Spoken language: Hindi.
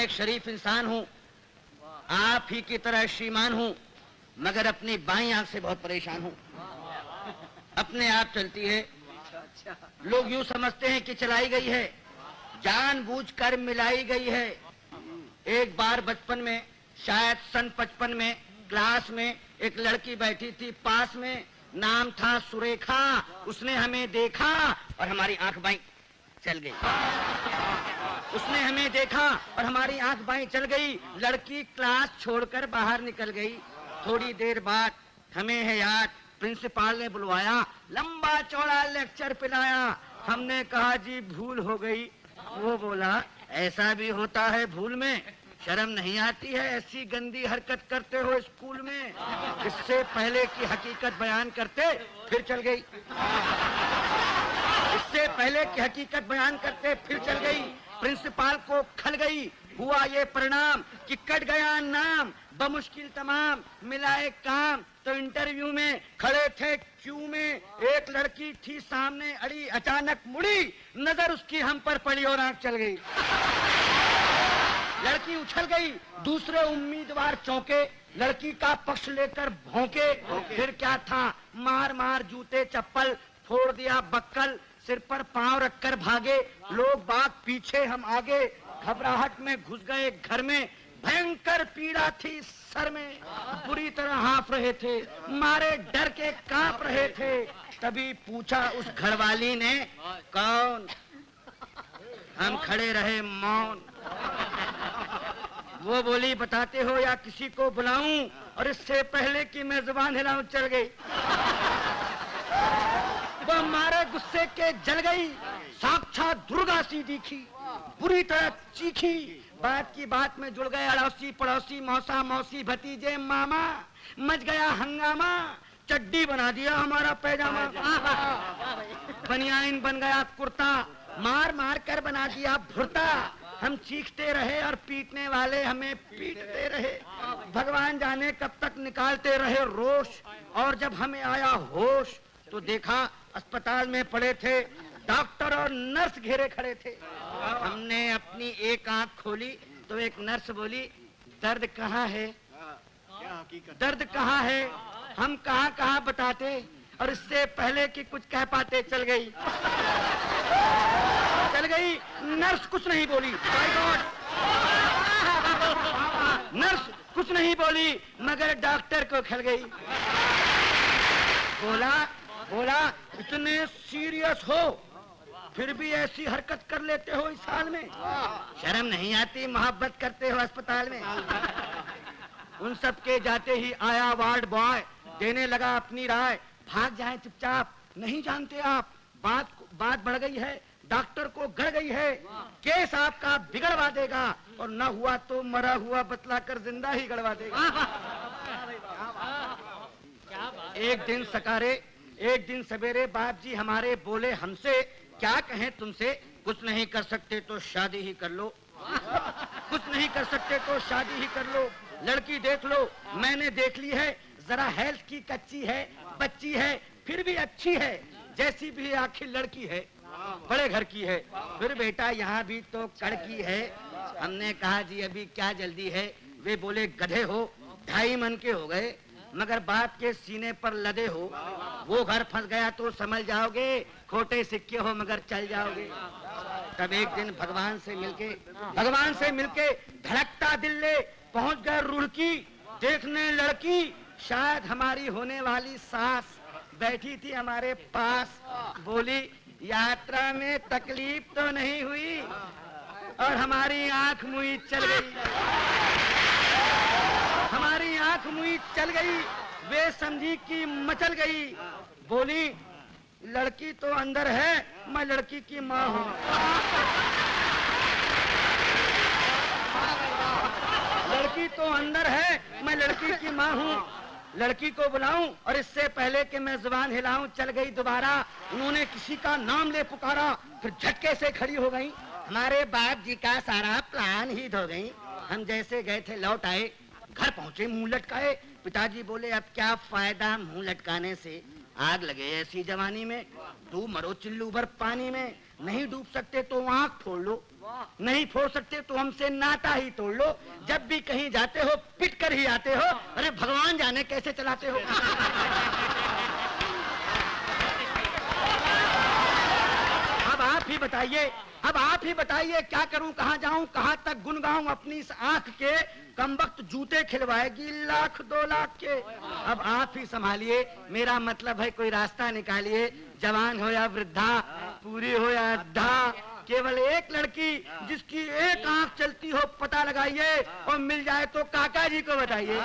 एक शरीफ इंसान हूँ, आप ही की तरह श्रीमान हूँ, मगर अपनी बाईं आंख से बहुत परेशान हूँ। अपने आप चलती है, लोग यूं समझते हैं कि चलाई गई है, जानबूझकर मिलाई गई है। एक बार बचपन में, शायद सन 55 में, क्लास में एक लड़की बैठी थी पास में, नाम था सुरेखा। उसने हमें देखा और हमारी आंख बाईं चल गई। उसने हमें देखा और हमारी आंख बाईं चल गई। लड़की क्लास छोड़कर बाहर निकल गई। थोड़ी देर बाद हमें है याद, प्रिंसिपल ने बुलवाया, लंबा चौड़ा लेक्चर पिलाया। हमने कहा जी भूल हो गई। वो बोला ऐसा भी होता है भूल में, शर्म नहीं आती है, ऐसी गंदी हरकत करते हो स्कूल में। इससे पहले की हकीकत बयान करते फिर चल गई। इससे पहले की हकीकत बयान करते फिर चल गई। प्रिंसिपल को खल गई। हुआ ये परिणाम कि कट गया नाम, बमुश्किल तमाम मिलाए काम। तो इंटरव्यू में खड़े थे क्यू में, एक लड़की थी सामने अड़ी, अचानक मुड़ी, नजर उसकी हम पर पड़ी और आंख चल गई। लड़की उछल गई, दूसरे उम्मीदवार चौंके, लड़की का पक्ष लेकर भौंके। फिर क्या था, मार मार जूते चप्पल, फोड़ दिया बक्कल, सिर पर पांव रखकर भागे। लोग बाग पीछे, हम आगे, घबराहट में घुस गए घर में। भयंकर पीड़ा थी सर में, बुरी तरह हाँफ रहे थे, मारे डर के कांप रहे थे। तभी पूछा उस घरवाली ने, कौन? हम खड़े रहे मौन। वो बोली, बताते हो या किसी को बुलाऊं? और इससे पहले कि मैं जुबान हिलाऊं चल गई। वो मारे गुस्से के जल गई, साक्षात दुर्गा सी दिखी, बुरी तरह चीखी। बात की बात में जुड़ गए अड़ोसी पड़ोसी, मौसा मौसी भतीजे मामा। मच गया हंगामा, चड्डी बना दिया हमारा पैजामा, बनियाइन बन गया कुर्ता, मार मार कर बना दिया भुर्ता। हम चीखते रहे और पीटने वाले हमें पीटते रहे। भगवान जाने कब तक निकालते रहे रोष। और जब हमें आया होश तो देखा अस्पताल में पड़े थे डॉक्टर और नर्स घेरे खड़े थे। हमने अपनी एक आंख खोली तो एक नर्स बोली, दर्द कहाँ है? दर्द कहाँ है? हम कहाँ कहाँ बताते, और इससे पहले कि कुछ कह पाते चल गई। चल गई। नर्स कुछ नहीं बोली, माय गॉड। नर्स कुछ नहीं बोली, मगर डॉक्टर को खल गई। बोला इतने सीरियस हो फिर भी ऐसी हरकत कर लेते हो इस हाल में, शर्म नहीं आती? मोहब्बत करते हो अस्पताल में। उन सब के जाते ही आया वार्ड बॉय, देने लगा अपनी राय, भाग जाए चुपचाप, नहीं जानते आप बात बढ़ गई है, डॉक्टर को गड़ गई है, केस आपका बिगड़वा देगा, और न हुआ तो मरा हुआ बतलाकर जिंदा ही गड़वा देगा। एक दिन सकारे, एक दिन सवेरे बाप जी हमारे बोले हमसे, क्या कहें तुमसे, कुछ नहीं कर सकते तो शादी ही कर लो, कुछ नहीं कर सकते तो शादी ही कर लो। लड़की देख लो, मैंने देख ली है, जरा हेल्थ की कच्ची है, बच्ची है, फिर भी अच्छी है, जैसी भी आखिर लड़की है, बड़े घर की है, फिर बेटा यहाँ भी तो कड़की है। हमने कहा जी अभी क्या जल्दी है? वे बोले गधे हो, 2.5 मन के हो गए, मगर बाप के सीने पर लदे हो। वो घर फंस गया तो समझ जाओगे, खोटे सिक्के हो मगर चल जाओगे। तब एक दिन भगवान से मिलके धड़कता दिल ले पहुंच गए रुड़की, देखने लड़की, शायद हमारी होने वाली सास बैठी थी हमारे पास। बोली, यात्रा में तकलीफ तो नहीं हुई? और हमारी आंख मुई चल गई, हमारी आंख मुई चल गई। वे समझी कि मचल गई। बोली, लड़की तो अंदर है, मैं लड़की की माँ हूँ। लड़की तो अंदर है, मैं लड़की की माँ हूँ। लड़की को बुलाऊं और इससे पहले कि मैं जुबान हिलाऊं चल गई दोबारा। उन्होंने किसी का नाम ले पुकारा, फिर झटके से खड़ी हो गई। हमारे बाप जी का सारा प्लान ही धो गई। हम जैसे गए थे लौट आए, घर पहुंचे मुंह लटकाए। पिताजी बोले, अब क्या फायदा मुंह लटकाने से, आग लगे ऐसी जवानी में, तू मरो चिल्लू भर पानी में, नहीं डूब सकते तो आंख फोड़ लो। नहीं फोड़ सकते तो हमसे नाता ही तोड़ लो। जब भी कहीं जाते हो पिट कर ही आते हो। अरे भगवान जाने कैसे चलाते हो। अब आप ही बताइए, अब आप ही बताइए क्या करूं, कहां जाऊं, कहां तक गुन गाऊं अपनी इस आंख के। कमबख्त जूते खिलवाएगी लाख 2 लाख के। अब आप ही संभालिए, मेरा मतलब है कोई रास्ता निकालिए। जवान हो या वृद्धा, पूरी हो या अद्धा, केवल एक लड़की जिसकी एक आंख चलती हो पता लगाइए, और मिल जाए तो काका जी को बताइए।